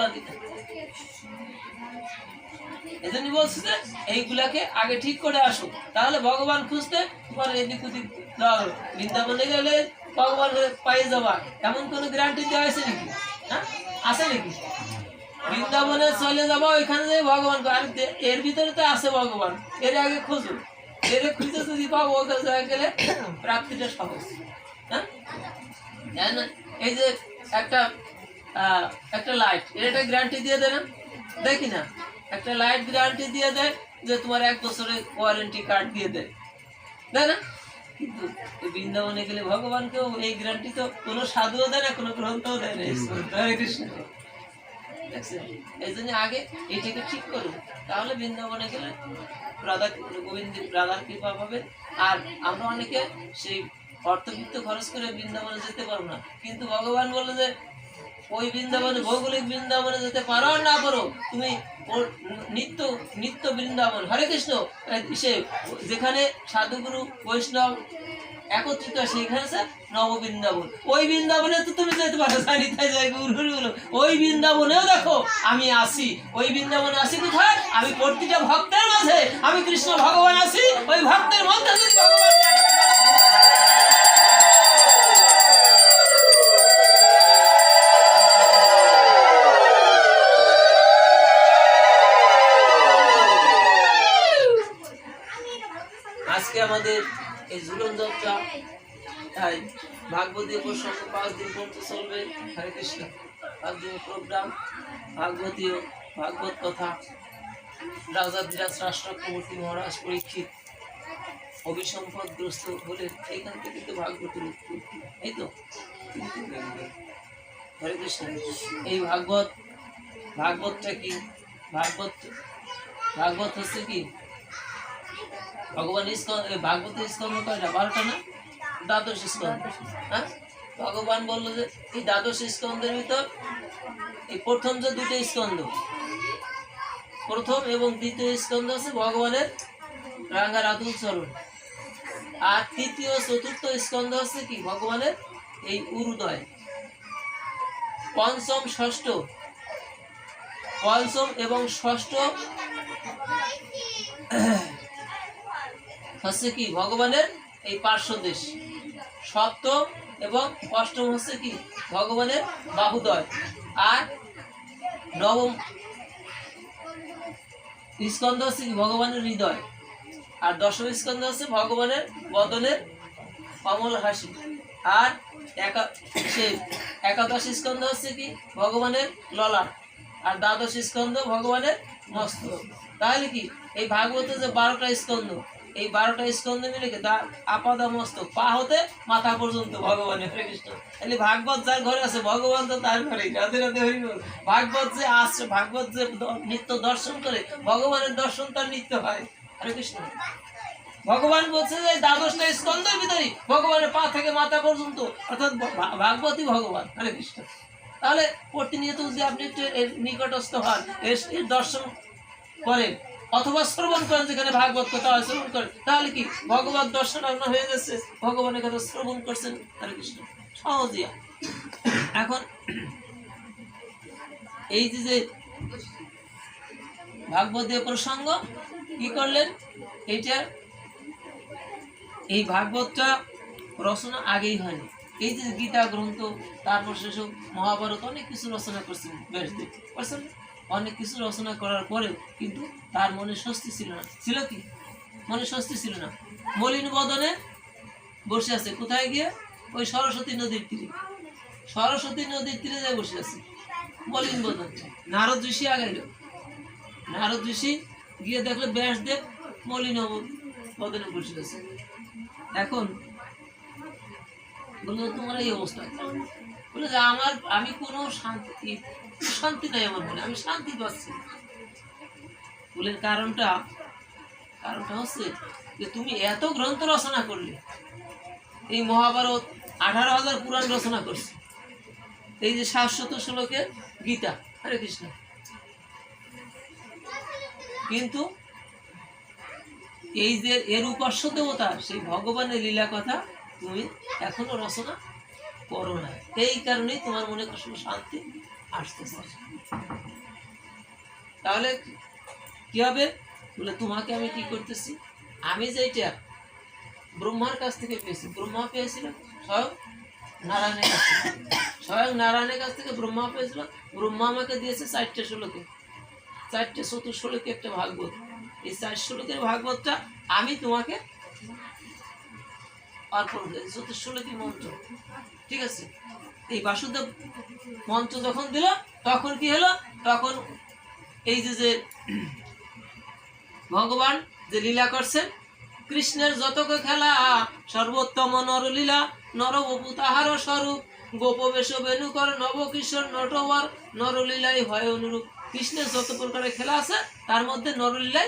লাগে না। এজন্য বলছি যে এইগুলাকে আগে ঠিক করে আসো, তাহলে ভগবান খুঁজতে তোমার এদিক ওদিক বৃন্দাবনে গেলে ভগবান পাইয়ে যাবা এমন কোনো গ্যারান্টি দেওয়া আছে নাকি? হ্যাঁ, আছে নাকি? বৃন্দাবনে চলে যাবো, ওইখানে যে ভগবান, এর ভিতরে তো আছে ভগবান, এর আগে খোঁজো, এর খুঁজে যদি পাবো ওখানে গেলে প্রাপ্তিটা সহজ। হ্যাঁ, এই যে একটা লাইট, এর একটা গ্যারান্টি দিয়ে দেয় না, দেখি না, একটা লাইট গ্যারান্টি দিয়ে দেয় যে তোমার 1 বছরের ওয়ারেন্টি কার্ড দিয়ে দেয়, তাই না? কিন্তু বৃন্দাবনে গেলে ভগবানকেও এই গ্যারান্টি তো কোনো সাধুও দেয় না, কোনো গ্রন্থও দেয় না। হরে কৃষ্ণ। এই জন্য আগে এইটাকে ঠিক করুন, তাহলে বৃন্দাবনে গেলে রাধার কৃপা পাবে। আর আমরা অনেকে সেই অর্থবিত্ত খরচ করে বৃন্দাবনে যেতে পারবো না, কিন্তু ভগবান বলে যে ওই বৃন্দাবনে, ভৌগোলিক বৃন্দাবনে যেতে পারো আর না পারো, তুমি নিত্য নিত্য বৃন্দাবন, হরে কৃষ্ণ, সে যেখানে সাধুগুরু বৈষ্ণব একত্রিত সেখানে নব বৃন্দাবন, ওই বৃন্দাবনে তো তুমি যেতে পারো, ওই বৃন্দাবনেও দেখো আমি আসি, ওই বৃন্দাবনে আসি কোথায়? আমি প্রতিটা ভক্তের মাঝে, আমি কৃষ্ণ ভগবান আসি, ওই ভক্তের মধ্যে যদি ভগবান আজকে আমাদের এই ঝুলন যাত্রা ভাগবতী প্রসঙ্গ 5 দিন পর্যন্ত চলবে। হরে কৃষ্ণ। 5 দিনের প্রোগ্রাম, ভাগবতীয় ভাগবত কথা, রাজা বিরাজ রাষ্ট্রমূর্তি মহারাজ পরীক্ষিত অভিসম্পদগ্রস্ত হলেন, এইখান থেকে তো ভাগবতের উৎপত্তি, এই তো। হরে কৃষ্ণ। এই ভাগবতটা কি? ভাগবত হচ্ছে কি? ভগবান ভাগবতের স্কন্ধ কয়টা? 12টা না? দ্বাদশ স্কন্ধ। হ্যাঁ, ভগবান বললো যে এই দ্বাদশ স্কন্ধের ভিতর এই প্রথম যে 2টা স্কন্ধ, প্রথম এবং দ্বিতীয় স্কন্ধ আছে ভগবানের রাঙ্গা রাতুল চরণ, আর তৃতীয় চতুর্থ স্কন্ধ আছে কি? ভগবানের এই উরুদয়। পঞ্চম এবং ষষ্ঠ হচ্ছে কি? ভগবানের এই পার্শ্বদেশ। সপ্তম এবং অষ্টম হচ্ছে কি? ভগবানের বাহুদয়। আর নবম স্কন্ধ হচ্ছে কি? ভগবানের হৃদয়। আর দশম স্কন্ধ হচ্ছে ভগবানের বদনের কমল হাসি। আর একাদশ স্কন্ধ হচ্ছে কি? ভগবানের ললাট। আর দ্বাদশ স্কন্ধ ভগবানের মস্তক। তাহলে কি এই ভাগবতে যে 12টা স্কন্ধ, এই 12টা স্কন্ধ মিলে কি আপাদা মস্তক, পা হতে মাথা পর্যন্ত ভগবানের। হরে কৃষ্ণ। তাহলে ভাগবত যার ঘরে আছে, ভগবান তো তার ঘরে। রাধে রাধে হরি বল। ভাগবত যে আসছে, ভাগবত যে নিত্য দর্শন করে, ভগবানের দর্শন তার নিত্য হয়। হরে কৃষ্ণ। ভগবান বলছে যে 12টা স্কন্ধের ভিতরে ভগবানের পা থেকে মাথা পর্যন্ত, অর্থাৎ ভাগবতই ভগবান। হরে কৃষ্ণ। তাহলে প্রতিনিয়ত যদি আপনি একটু এর নিকটস্থ হন, এর দর্শন করেন অথবা শ্রবণ করেন, যেখানে ভাগবত কথা শ্রবণ করেন, তাহলে কি ভগবত দর্শন আপনার হয়ে যাচ্ছে, ভগবানের কথা শ্রবণ করছেন। হরে কৃষ্ণ। সহজিয়া। এখন এই যে ভাগবতীয় প্রসঙ্গ কি করলেন, এই ভাগবতটা রচনা আগেই হয়নি। এই যে গীতা গ্রন্থ, তারপর সেসব মহাভারত, অনেক কিছু রচনা করছেন ব্যাসদেব, করছেন অনেক কিছু রচনা করার পরেও কিন্তু তার মনে স্বস্তি ছিল না। ছিল কি? মনে স্বস্তি ছিল না। মলিন বদনে বসে আছে। কোথায় গিয়ে? ওই সরস্বতী নদীর তীরে। সরস্বতী নদীর তীরে যায় বসে আছে মলিন বদন। নারদ ঋষি আগাইল। নারদ ঋষি গিয়ে দেখলো ব্যাসদেব মলিন বদনে বসে আছে। এখন বললো তোমার এই অবস্থা। বলে যে আমি কোনো শান্তি নাই আমার মনে, আমি শান্তি পাচ্ছি। বলে কারণটা হচ্ছে যে তুমি এত গ্রন্থ রচনা করলে, এই মহাভারত 18,000 পুরাণ রচনা করছে, এই যে 700 শ্লোকের গীতা। হরে কৃষ্ণ। কিন্তু এই যে এর উপাস্য দেবতা সেই ভগবানের লীলা কথা তুমি এখনো রচনা করো না। এই কারণেই তোমার মনে কোনো শান্তি আসতেছে। তাহলে কি হবে? বলে তোমাকে আমি কি করতেছি, আমি যেটা ব্রহ্মার কাছ থেকে পেয়েছি, ব্রহ্মা পেয়েছিল স্বয়ং নারায়ণের কাছ থেকে, স্বয়ং নারায়ণের কাছ থেকে ব্রহ্মা পেয়েছিল। ব্রহ্মা আমাকে দিয়েছে 4টে শ্লোকে, 4টে চতুর্শ্লোকে একটা ভাগবত। এই 4 শ্লোকের ভাগবতটা আমি তোমাকে অর্পণ করেছি, চতুর্শ্লোকী মন্ত্র। ঠিক আছে, এই বাসুদেব মন্ত্র যখন দিল তখন কি হলো? তখন এই যে ভগবান যে লীলা করছেন, কৃষ্ণের যতক খেলা সর্বোত্তম নরলীলা, নরবপু তাহার স্বরূপ, গোপবেশ বেণুকর নবকিশোর নটবর, নরলীলাই হয় অনুরূপ। কৃষ্ণের যত প্রকারের খেলা আছে তার মধ্যে নরলীলাই